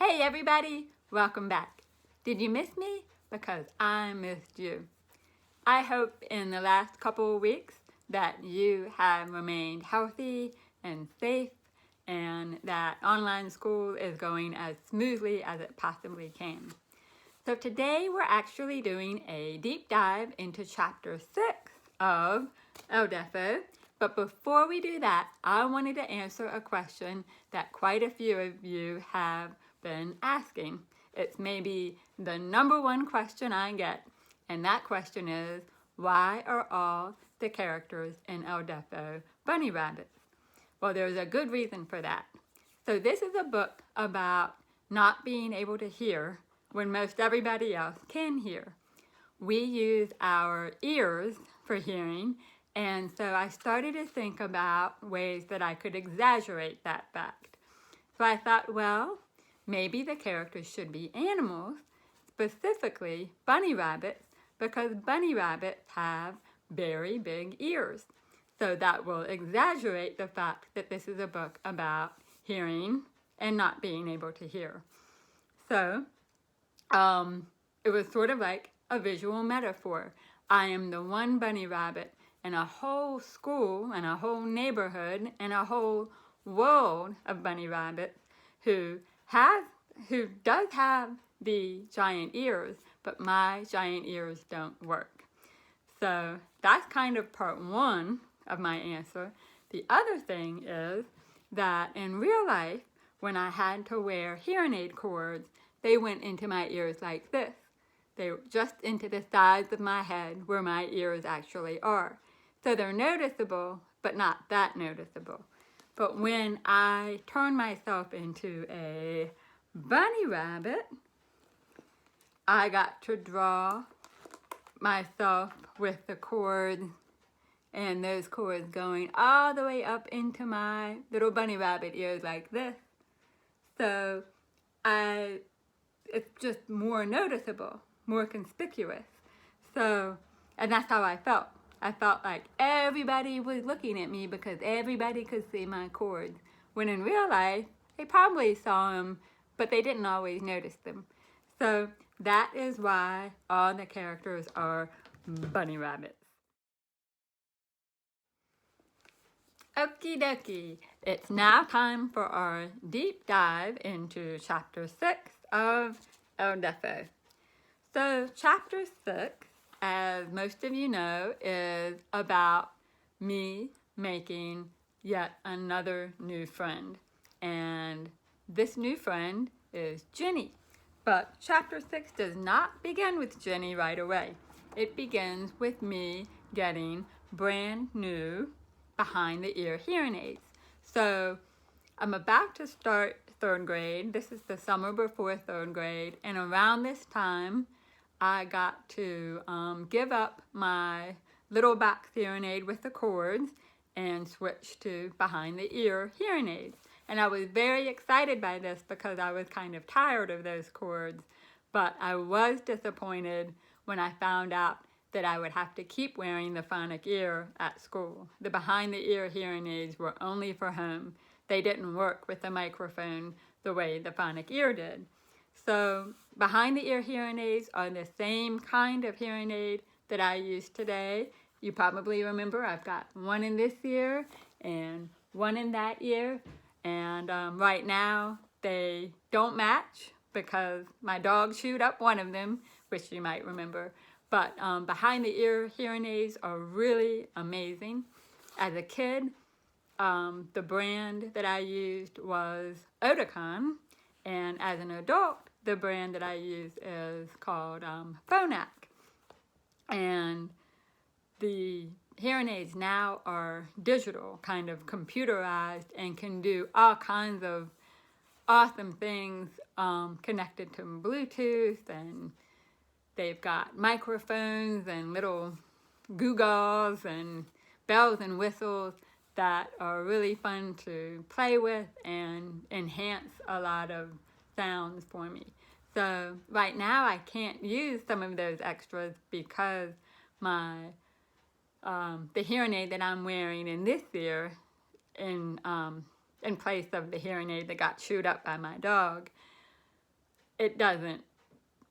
Hey everybody, welcome back. Did you miss me? Because I missed you. I hope in the last couple of weeks that you have remained healthy and safe and that online school is going as smoothly as it possibly can. So today we're actually doing a deep dive into chapter 6 of Odessa. But before we do that, I wanted to answer a question that quite a few of you have been asking. It's maybe the number one question I get, and that question is, why are all the characters in Odessa bunny rabbits? Well, there's a good reason for that. So this is a book about not being able to hear when most everybody else can hear. We use our ears for hearing, and so I started to think about ways that I could exaggerate that fact. So I thought, well, maybe the characters should be animals, specifically bunny rabbits, because bunny rabbits have very big ears. So that will exaggerate the fact that this is a book about hearing and not being able to hear. So it was sort of like a visual metaphor. I am the one bunny rabbit in a whole school and a whole neighborhood and a whole world of bunny rabbits who does have the giant ears, but my giant ears don't work. So that's kind of part one of my answer. The other thing is that in real life, when I had to wear hearing aid cords, they went into my ears like this. They were just into the sides of my head where my ears actually are. So they're noticeable, but not that noticeable. But when I turn myself into a bunny rabbit, I got to draw myself with the cords and those cords going all the way up into my little bunny rabbit ears like this. So it's just more noticeable, more conspicuous. So, and that's how I felt. I felt like everybody was looking at me because everybody could see my cords. When in real life, they probably saw them, but they didn't always notice them. So that is why all the characters are bunny rabbits. Okie dokie, it's now time for our deep dive into chapter 6 of Odessa. So chapter 6, as most of you know, is about me making yet another new friend. And this new friend is Ginny. But chapter 6 does not begin with Ginny right away. It begins with me getting brand new behind the ear hearing aids. So I'm about to start 3rd grade. This is the summer before 3rd grade. And around this time, I got to give up my little box hearing aid with the cords and switch to behind the ear hearing aids. And I was very excited by this because I was kind of tired of those cords, but I was disappointed when I found out that I would have to keep wearing the phonic ear at school. The behind the ear hearing aids were only for home. They didn't work with the microphone the way the phonic ear did. So behind the ear hearing aids are the same kind of hearing aid that I use today. You probably remember I've got one in this ear and one in that ear. And right now they don't match because my dog chewed up one of them, which you might remember. But behind the ear hearing aids are really amazing. As a kid, the brand that I used was Oticon. And as an adult, the brand that I use is called Phonak. And the hearing aids now are digital, kind of computerized, and can do all kinds of awesome things connected to Bluetooth, and they've got microphones and little goo-gaws and bells and whistles that are really fun to play with and enhance a lot of sounds for me. So right now I can't use some of those extras because the hearing aid that I'm wearing in this ear, in place of the hearing aid that got chewed up by my dog,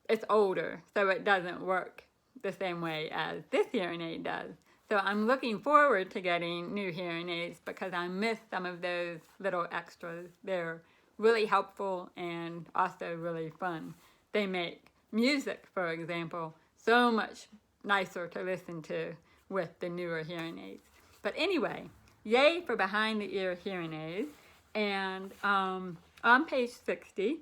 it's older, so it doesn't work the same way as this hearing aid does. So I'm looking forward to getting new hearing aids because I miss some of those little extras. They're really helpful and also really fun. They make music, for example, so much nicer to listen to with the newer hearing aids. But anyway, yay for behind the ear hearing aids. And on page 60,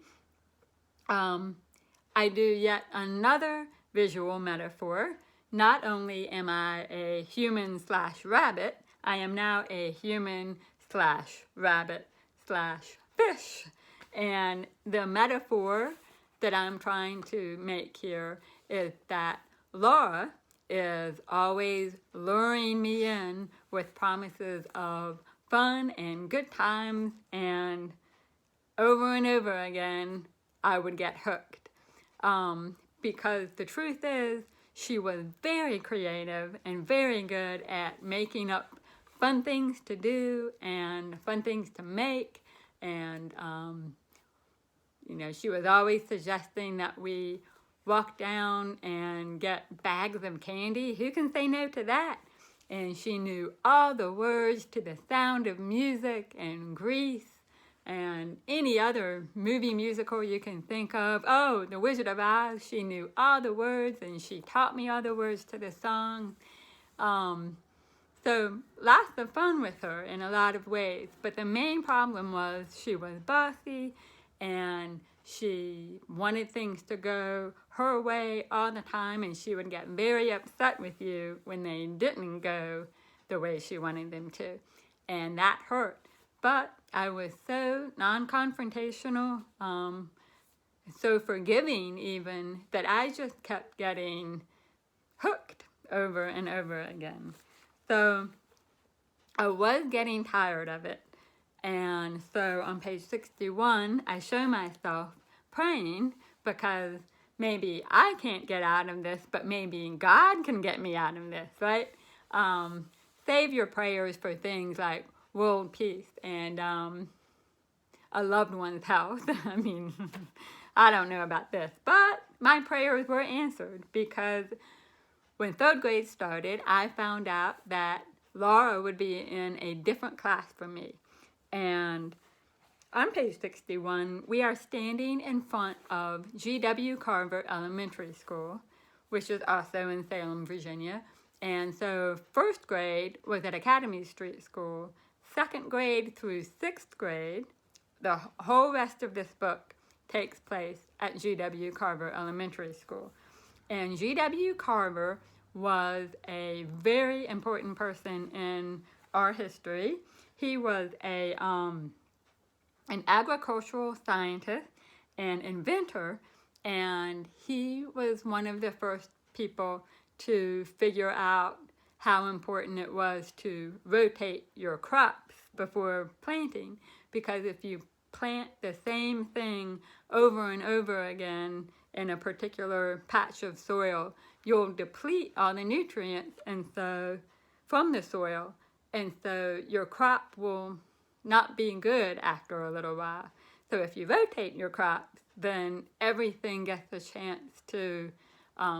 I do yet another visual metaphor. Not only am I a human/rabbit, I am now a human/rabbit/fish. And the metaphor that I'm trying to make here is that Laura is always luring me in with promises of fun and good times, and over again, I would get hooked. Because the truth is, she was very creative and very good at making up fun things to do and fun things to make. And, she was always suggesting that we walk down and get bags of candy. Who can say no to that? And she knew all the words to The Sound of Music and Grease and any other movie musical you can think of. Oh, The Wizard of Oz, she knew all the words, and she taught me all the words to the song. So lots of fun with her in a lot of ways. But the main problem was she was bossy, and she wanted things to go her way all the time, and she would get very upset with you when they didn't go the way she wanted them to. And that hurt. But I was so non-confrontational, so forgiving even, that I just kept getting hooked over and over again. So I was getting tired of it. And so on page 61, I show myself praying because maybe I can't get out of this, but maybe God can get me out of this, right? Save your prayers for things like world peace and a loved one's health. I mean, I don't know about this, but my prayers were answered because when third grade started, I found out that Laura would be in a different class from me. And on page 61, we are standing in front of G.W. Carver Elementary School, which is also in Salem, Virginia. And so first grade was at Academy Street School. Second grade through sixth grade, the whole rest of this book takes place at G.W. Carver Elementary School. And G.W. Carver was a very important person in our history. He was an agricultural scientist and inventor, and he was one of the first people to figure out how important it was to rotate your crops before planting, because if you plant the same thing over and over again in a particular patch of soil, you'll deplete all the nutrients from the soil, and so your crop will not be good after a little while. So if you rotate your crops, then everything gets a chance to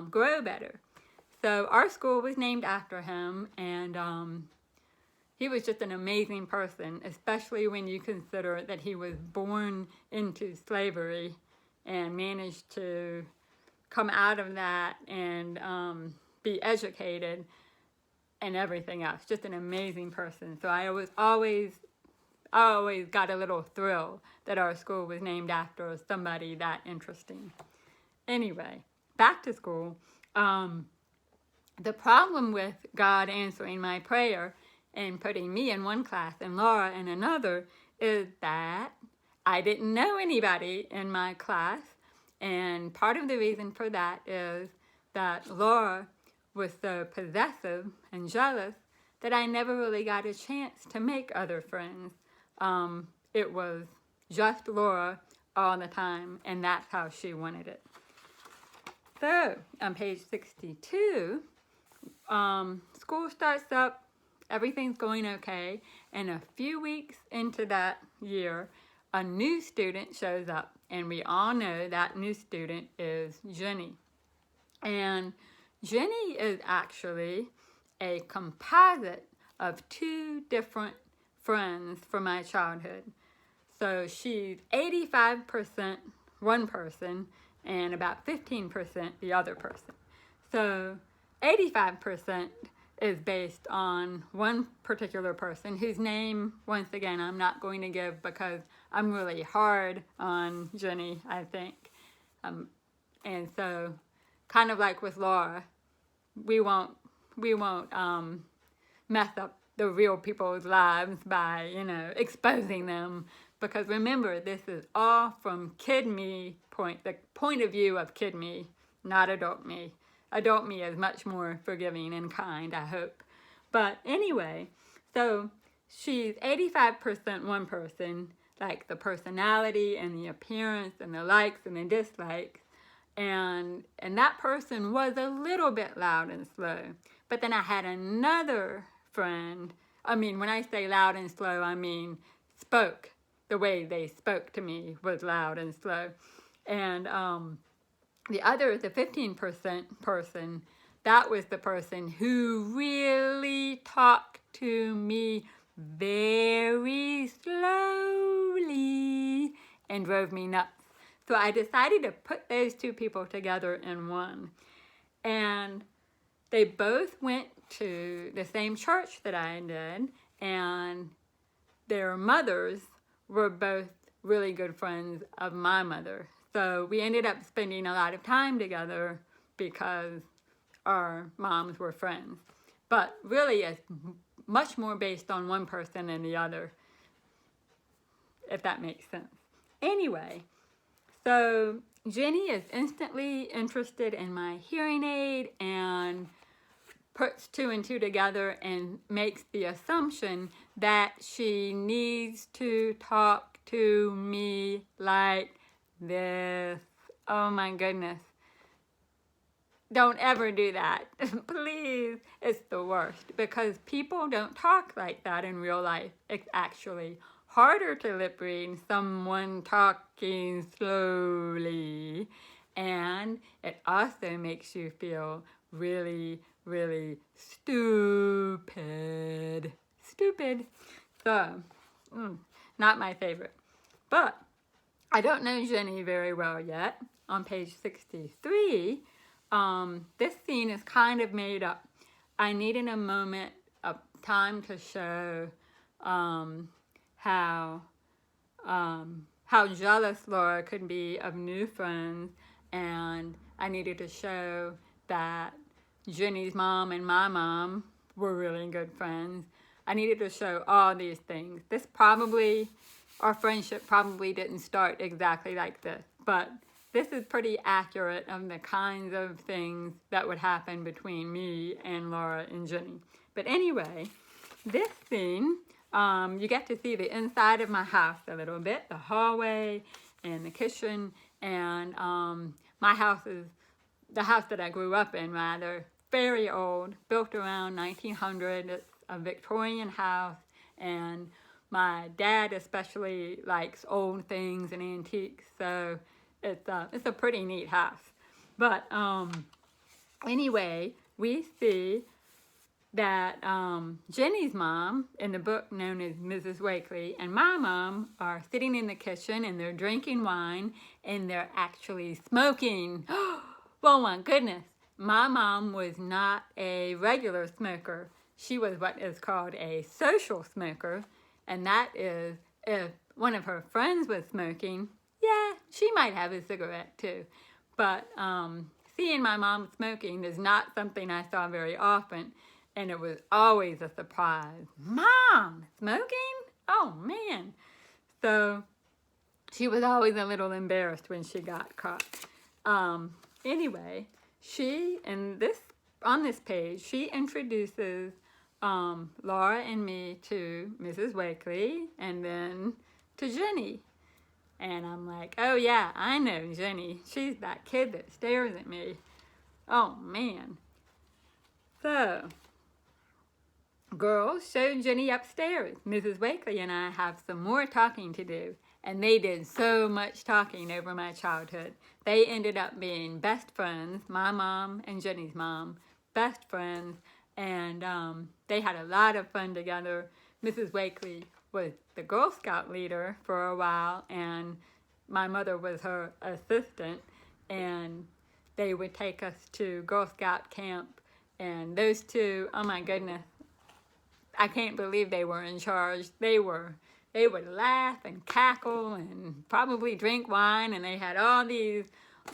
grow better. So our school was named after him, and he was just an amazing person, especially when you consider that he was born into slavery and managed to come out of that and be educated and everything else. Just an amazing person. So I always got a little thrill that our school was named after somebody that interesting. Anyway, back to school. The problem with God answering my prayer and putting me in one class and Laura in another is that I didn't know anybody in my class. And part of the reason for that is that Laura was so possessive and jealous that I never really got a chance to make other friends. It was just Laura all the time, and that's how she wanted it. So, on page 62, school starts up, everything's going okay, and a few weeks into that year, a new student shows up, And we all know that new student is Ginny. And Ginny is actually a composite of two different friends from my childhood. So she's 85% one person and about 15% the other person. So 85% is based on one particular person whose name, once again, I'm not going to give because I'm really hard on Ginny, I think. And so, kind of like with Laura, we won't mess up the real people's lives by, exposing them. Because remember, this is all from kid me the point of view of kid me, not adult me. Adult me is much more forgiving and kind, I hope. But anyway, so she's 85% one person, like the personality and the appearance and the likes and the dislikes. And that person was a little bit loud and slow. But then I had another friend. I mean, when I say loud and slow, I mean spoke. The way they spoke to me was loud and slow. And the 15% person, that was the person who really talked to me very slowly and drove me nuts. So I decided to put those two people together in one. And they both went to the same church that I did, and their mothers were both really good friends of my mother. So we ended up spending a lot of time together because our moms were friends. But really, it's much more based on one person than the other, if that makes sense. Anyway, so Ginny is instantly interested in my hearing aid and puts two and two together and makes the assumption that she needs to talk to me like this. Oh my goodness. Don't ever do that. Please. It's the worst because people don't talk like that in real life. It's actually harder to lip read someone talking slowly. And it also makes you feel really, really stupid. So, not my favorite. But I don't know Ginny very well yet. On page 63, this scene is kind of made up. I needed a moment of time to show how jealous Laura could be of new friends, and I needed to show that Ginny's mom and my mom were really good friends. I needed to show all these things. Our friendship probably didn't start exactly like this, but this is pretty accurate of the kinds of things that would happen between me and Laura and Ginny. But anyway, this scene, you get to see the inside of my house a little bit, the hallway and the kitchen, and my house is the house that I grew up in, rather, very old, built around 1900. It's a Victorian house, and my dad especially likes old things and antiques, so it's a pretty neat house. But anyway, we see that Ginny's mom, in the book known as Mrs. Wakely, and my mom are sitting in the kitchen, and they're drinking wine, and they're actually smoking. Oh my goodness. My mom was not a regular smoker. She was what is called a social smoker, and that is if one of her friends was smoking, yeah, she might have a cigarette too. But seeing my mom smoking is not something I saw very often, and it was always a surprise. Mom, smoking? Oh, man. So she was always a little embarrassed when she got caught. Anyway, on this page, she introduces Laura and me to Mrs. Wakely and then to Ginny. And I'm like, oh yeah, I know Ginny. She's that kid that stares at me. Oh man. So, girls, show Ginny upstairs. Mrs. Wakely and I have some more talking to do. and they did so much talking over my childhood. They ended up being best friends, my mom and Jenny's mom, best friends, and they had a lot of fun together. Mrs. Wakely was the Girl Scout leader for a while, and my mother was her assistant, and they would take us to Girl Scout camp, and those two, oh my goodness, I can't believe they were in charge. They would laugh and cackle and probably drink wine, and they had all these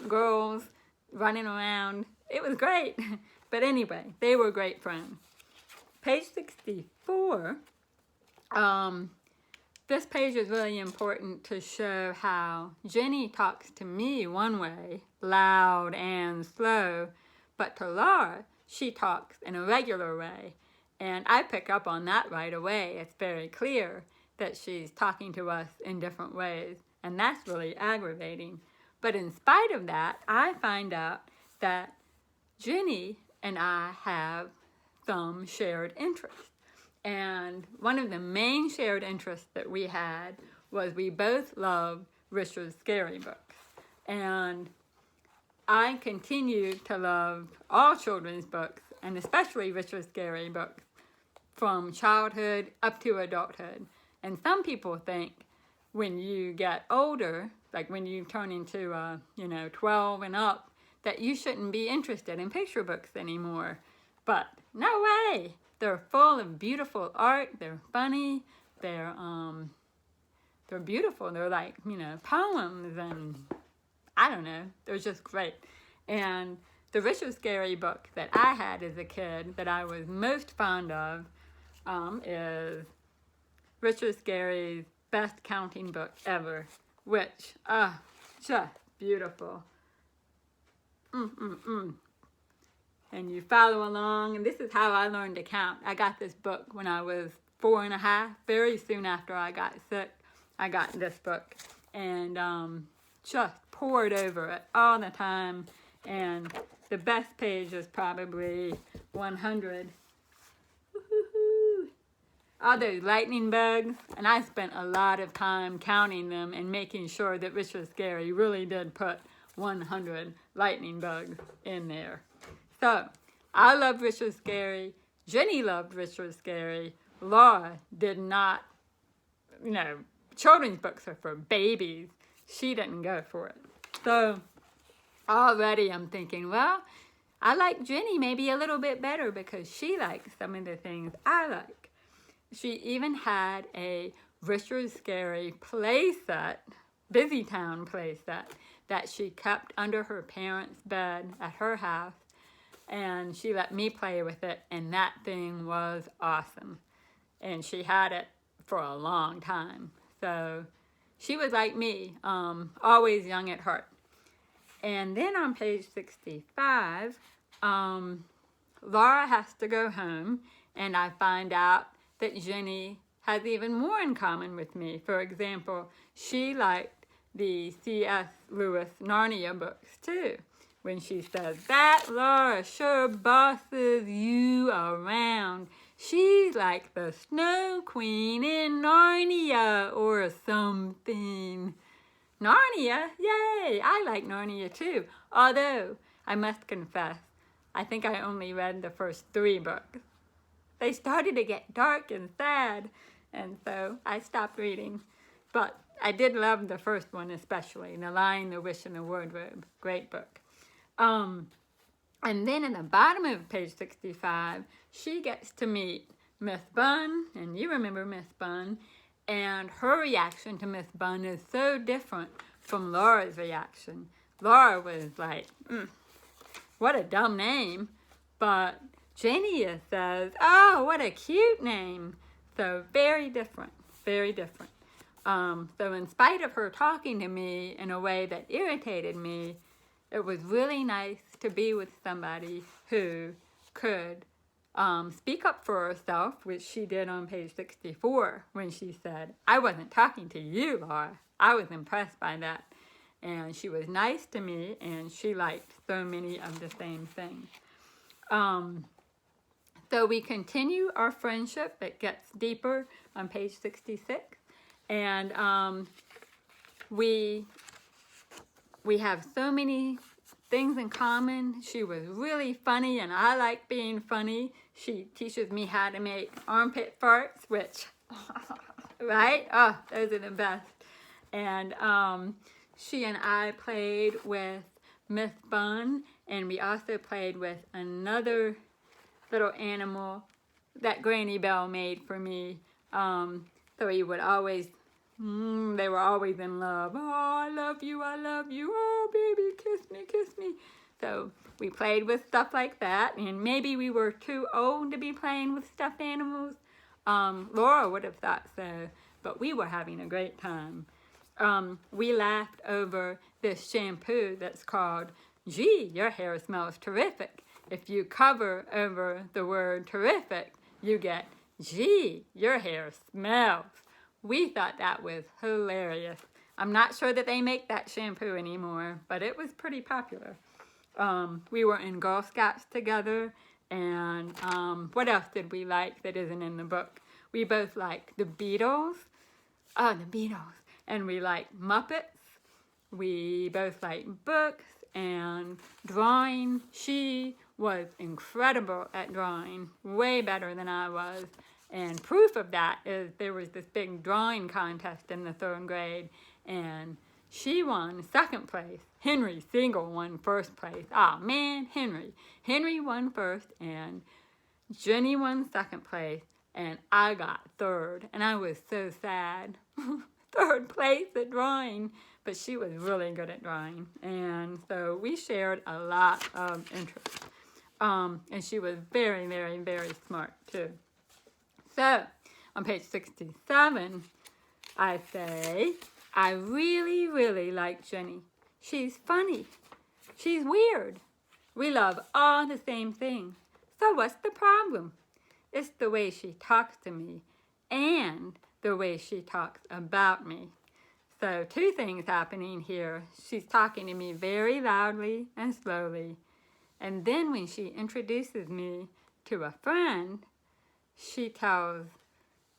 girls running around. It was great. But anyway, they were great friends. Page 64, this page is really important to show how Ginny talks to me one way, loud and slow, but to Laura, she talks in a regular way. And I pick up on that right away. It's very clear that she's talking to us in different ways, and that's really aggravating. But in spite of that, I find out that Ginny and I have some shared interests. And one of the main shared interests that we had was we both loved Richard's scary books. And I continue to love all children's books, and especially Richard's scary books, from childhood up to adulthood. And some people think when you get older, like when you turn into 12 and up, that you shouldn't be interested in picture books anymore. But no way. They're full of beautiful art. They're funny. They're beautiful. They're like, poems, and I don't know. They're just great. And the Richard Scarry book that I had as a kid that I was most fond of is Richard Scarry's best counting book ever, which, just beautiful. And you follow along, and this is how I learned to count. I got this book when I was 4 and a half. Very soon after I got sick, I got this book, and just poured over it all the time. And the best page is probably 100. All those lightning bugs, and I spent a lot of time counting them and making sure that Richard Scarry really did put 100 lightning bugs in there. So, I love Richard Scarry. Ginny loved Richard Scarry. Laura did not, children's books are for babies. She didn't go for it. So, already I'm thinking, well, I like Ginny maybe a little bit better because she likes some of the things I like. She even had a Richard Scarry playset, Busytown playset, that she kept under her parents' bed at her house. And she let me play with it, and that thing was awesome. And she had it for a long time. So she was like me, always young at heart. And then on page 65, Laura has to go home, and I find out that Ginny has even more in common with me. For example, she liked the C.S. Lewis Narnia books too. When she says, that Laura sure bosses you around. She's like the Snow Queen in Narnia or something. Narnia? Yay! I like Narnia too. Although, I must confess, I think I only read the first 3 books. They started to get dark and sad, and so I stopped reading. But I did love the first one especially, The Lion, the Witch, and the Wardrobe. Great book. And then in the bottom of page 65, she gets to meet Miss Bunn, and you remember Miss Bunn, and her reaction to Miss Bunn is so different from Laura's reaction. Laura was like, what a dumb name, but Ginny says, oh, what a cute name. So very different, very different. So in spite of her talking to me in a way that irritated me, it was really nice to be with somebody who could speak up for herself, which she did on page 64 when she said, I wasn't talking to you, Laura. I was impressed by that. And she was nice to me, and she liked so many of the same things. So we continue our friendship. It gets deeper on page 66. And we have so many things in common. She was really funny, and I like being funny. She teaches me how to make armpit farts, which, right? Oh, those are the best. And she and I played with Miss Bun, and we also played with another little animal that Granny Bell made for me. So he would always, they were always in love. Oh, I love you, I love you. Oh, baby, kiss me, kiss me. So we played with stuff like that, and maybe we were too old to be playing with stuffed animals. Laura would have thought so, but we were having a great time. We laughed over this shampoo that's called, gee, your hair smells terrific. If you cover over the word terrific, you get, gee, your hair smells. We thought that was hilarious. I'm not sure that they make that shampoo anymore, but it was pretty popular. We were in Girl Scouts together, and what else did we like that isn't in the book? We both liked the Beatles. Oh, the Beatles. And we liked Muppets. We both liked books and drawing. She was incredible at drawing, way better than I was. And proof of that is there was this big drawing contest in the 3rd grade, and she won 2nd place. Henry Siegel won 1st place. Oh man, Henry won 1st, and Ginny won 2nd place, and I got 3rd, and I was so sad. 3rd place at drawing, but she was really good at drawing, and so we shared a lot of interest. And she was very, very, very smart too. So, on page 67, I say, I really, really like Ginny. She's funny. She's weird. We love all the same things. So what's the problem? It's the way she talks to me and the way she talks about me. So 2 things happening here. She's talking to me very loudly and slowly. And then when she introduces me to a friend, she tells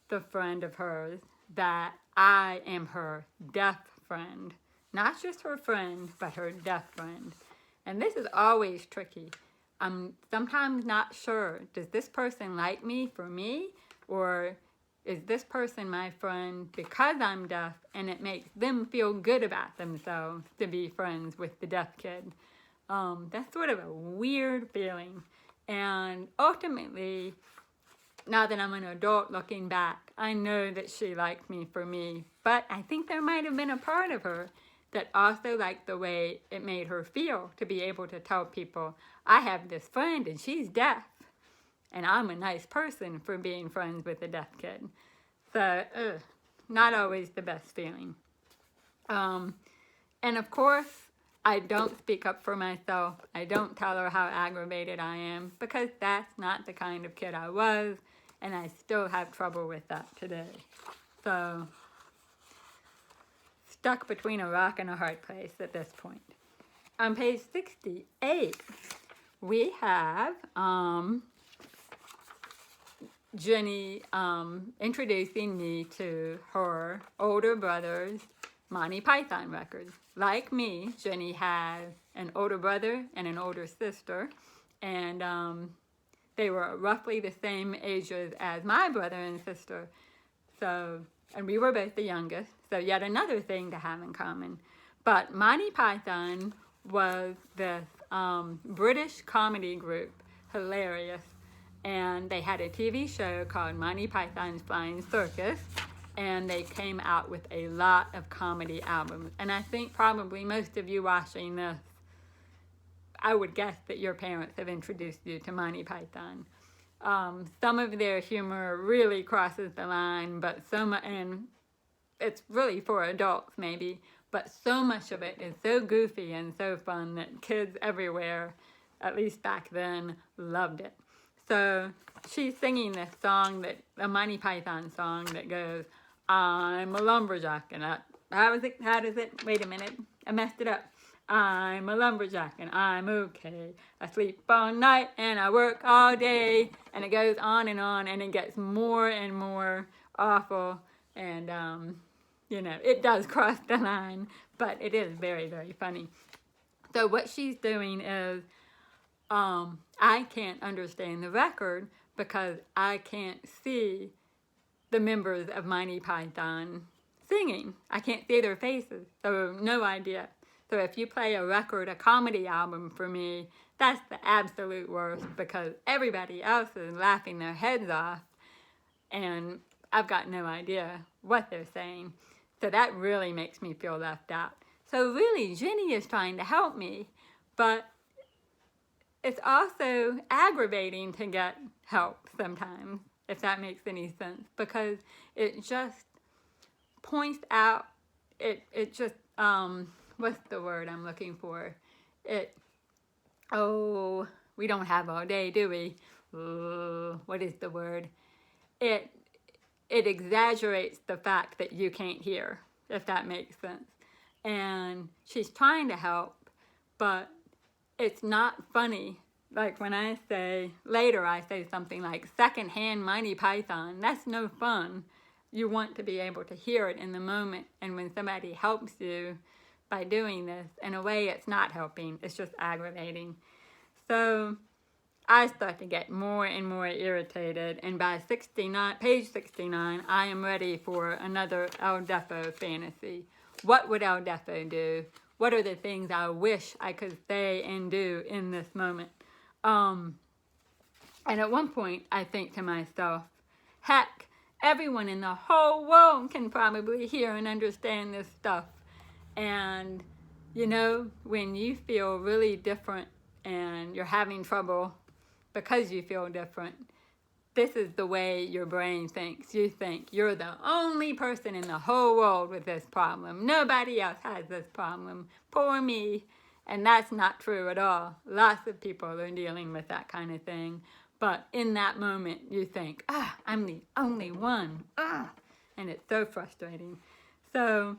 the friend of hers that I am her deaf friend. Not just her friend, but her deaf friend. And this is always tricky. I'm sometimes not sure, does this person like me for me? Or is this person my friend because I'm deaf and it makes them feel good about themselves to be friends with the deaf kid? That's sort of a weird feeling. And ultimately, now that I'm an adult looking back, I know that she liked me for me. But I think there might have been a part of her that also liked the way it made her feel to be able to tell people, I have this friend and she's deaf. And I'm a nice person for being friends with a deaf kid. So, not always the best feeling. And of course, I don't speak up for myself. I don't tell her how aggravated I am because that's not the kind of kid I was, and I still have trouble with that today. So, stuck between a rock and a hard place at this point. On page 68, we have Ginny introducing me to her older brother's Monty Python records. Like me, Ginny has an older brother and an older sister, and they were roughly the same ages as my brother and sister. So, and we were both the youngest, so yet another thing to have in common. But Monty Python was this British comedy group, hilarious, and they had a TV show called Monty Python's Flying Circus, and they came out with a lot of comedy albums. And I think probably most of you watching this, I would guess that your parents have introduced you to Monty Python. Some of their humor really crosses the line, but and it's really for adults maybe, but so much of it is so goofy and so fun that kids everywhere, at least back then, loved it. So she's singing this song, a Monty Python song that goes, I'm a lumberjack, and how does it, wait a minute, I messed it up. I'm a lumberjack, and I'm okay. I sleep all night, and I work all day, and it goes on, and it gets more and more awful, and it does cross the line, but it is very, very funny. So what she's doing is, I can't understand the record because I can't see the members of Monty Python singing. I can't see their faces, so no idea. So if you play a comedy album for me, that's the absolute worst because everybody else is laughing their heads off and I've got no idea what they're saying. So that really makes me feel left out. So really, Ginny is trying to help me, but it's also aggravating to get help sometimes, if that makes any sense, because it just points out, it just, what's the word I'm looking for? We don't have all day, do we? What is the word? It exaggerates the fact that you can't hear, if that makes sense. And she's trying to help, but it's not funny. Like when I say something like secondhand Monty Python, that's no fun. You want to be able to hear it in the moment. And when somebody helps you by doing this, in a way it's not helping, it's just aggravating. So I start to get more and more irritated, and by page 69, I am ready for another El Deafo fantasy. What would El Deafo do? What are the things I wish I could say and do in this moment? And at one point, I think to myself, heck, everyone in the whole world can probably hear and understand this stuff. And, when you feel really different and you're having trouble because you feel different, this is the way your brain thinks. You think you're the only person in the whole world with this problem. Nobody else has this problem. Poor me. And that's not true at all. Lots of people are dealing with that kind of thing. But in that moment, you think, I'm the only one. And it's so frustrating. So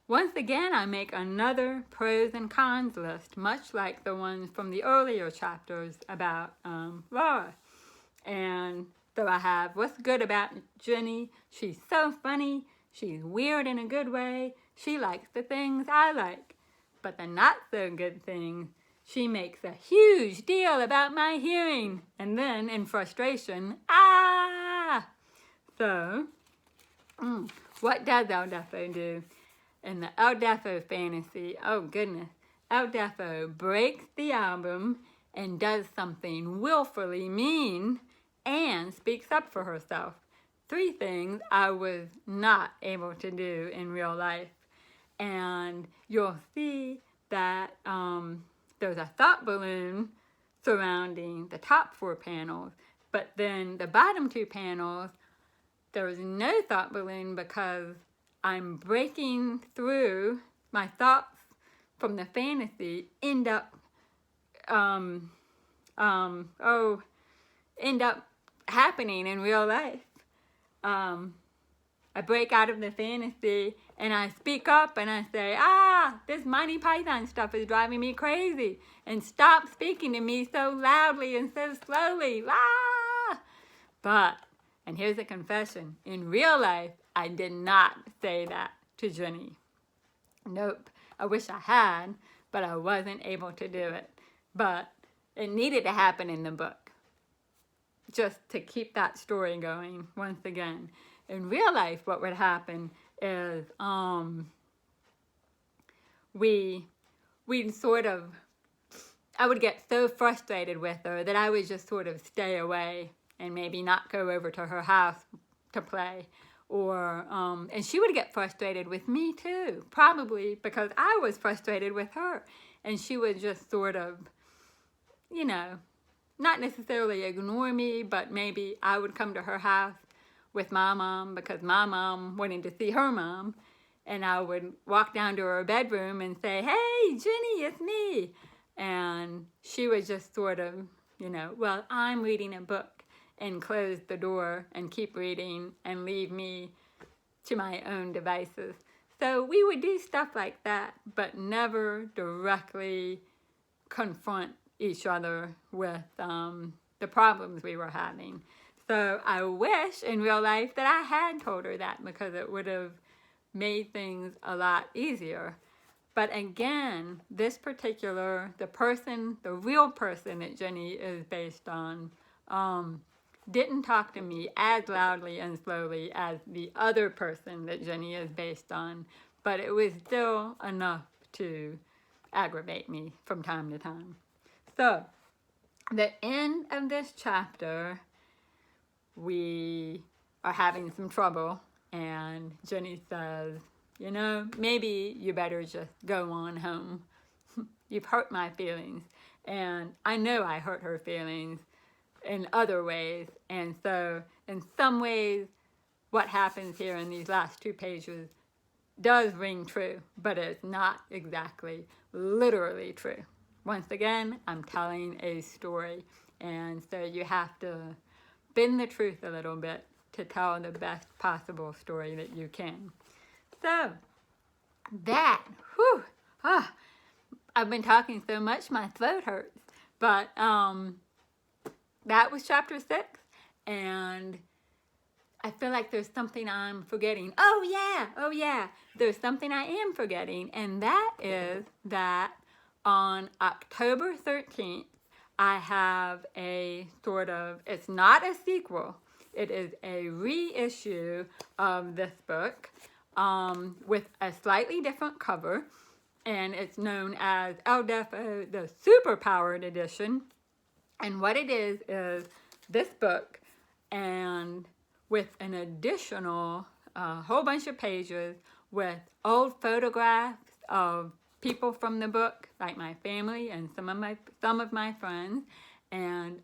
once again, I make another pros and cons list, much like the ones from the earlier chapters about Laura. And so I have, what's good about Ginny? She's so funny. She's weird in a good way. She likes the things I like. But the not so good things, she makes a huge deal about my hearing. And then, in frustration, So, what does El Deafo do? In the El Deafo fantasy, oh goodness, El Deafo breaks the album and does something willfully mean and speaks up for herself. 3 things I was not able to do in real life. And you'll see that there's a thought balloon surrounding the top 4 panels, but then the bottom 2 panels, there's no thought balloon because I'm breaking through my thoughts from the fantasy, end up happening in real life. I break out of the fantasy and I speak up and I say, this Monty Python stuff is driving me crazy. And stop speaking to me so loudly and so slowly. But, and here's a confession, in real life, I did not say that to Ginny. Nope. I wish I had, but I wasn't able to do it. But it needed to happen in the book, just to keep that story going once again. In real life, what would happen is I would get so frustrated with her that I would just sort of stay away and maybe not go over to her house to play. Or, and she would get frustrated with me too, probably because I was frustrated with her. And she would just sort of, not necessarily ignore me, but maybe I would come to her house with my mom because my mom wanted to see her mom. And I would walk down to her bedroom and say, hey, Ginny, it's me. And she would just sort of, well, I'm reading a book, and close the door and keep reading and leave me to my own devices. So we would do stuff like that, but never directly confront each other with the problems we were having. So I wish in real life that I had told her that, because it would have made things a lot easier. But again, this particular, the real person that Ginny is based on, didn't talk to me as loudly and slowly as the other person that Ginny is based on, but it was still enough to aggravate me from time to time. So, the end of this chapter, we are having some trouble, and Ginny says, you know, maybe you better just go on home. You've hurt my feelings, and I know I hurt her feelings in other ways, and so in some ways what happens here in these last 2 pages does ring true, but it's not exactly literally true. Once again, I'm telling a story, and so you have to bend the truth a little bit to tell the best possible story that you can. So, that, I've been talking so much my throat hurts, but that was chapter 6, and I feel like there's something I'm forgetting. Oh yeah, there's something I am forgetting, and that is that on October 13th, I have a sort of, it's not a sequel, it is a reissue of this book with a slightly different cover, and it's known as Odessa, the Superpowered Edition. And what it is this book, and with an additional whole bunch of pages with old photographs of people from the book, like my family and some of my friends. And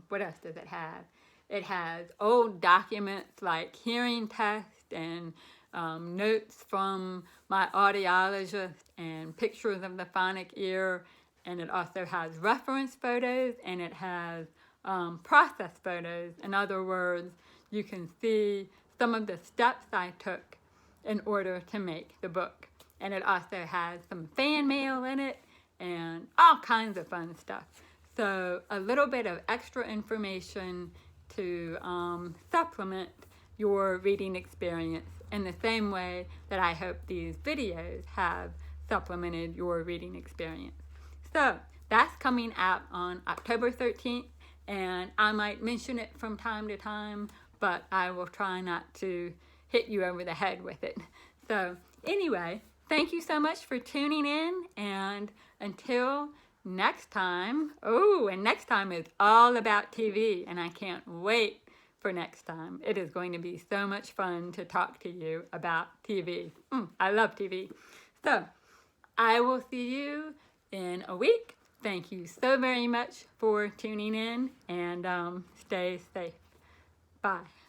what else does it have? It has old documents like hearing tests and notes from my audiologist and pictures of the phonic ear. And it also has reference photos, and it has process photos. In other words, you can see some of the steps I took in order to make the book. And it also has some fan mail in it and all kinds of fun stuff. So a little bit of extra information to supplement your reading experience in the same way that I hope these videos have supplemented your reading experience. So that's coming out on October 13th, and I might mention it from time to time, but I will try not to hit you over the head with it. So anyway, thank you so much for tuning in, and until next time, and next time is all about TV, and I can't wait for next time. It is going to be so much fun to talk to you about TV. I love TV. So I will see you in a week. Thank you so very much for tuning in, and stay safe. Bye.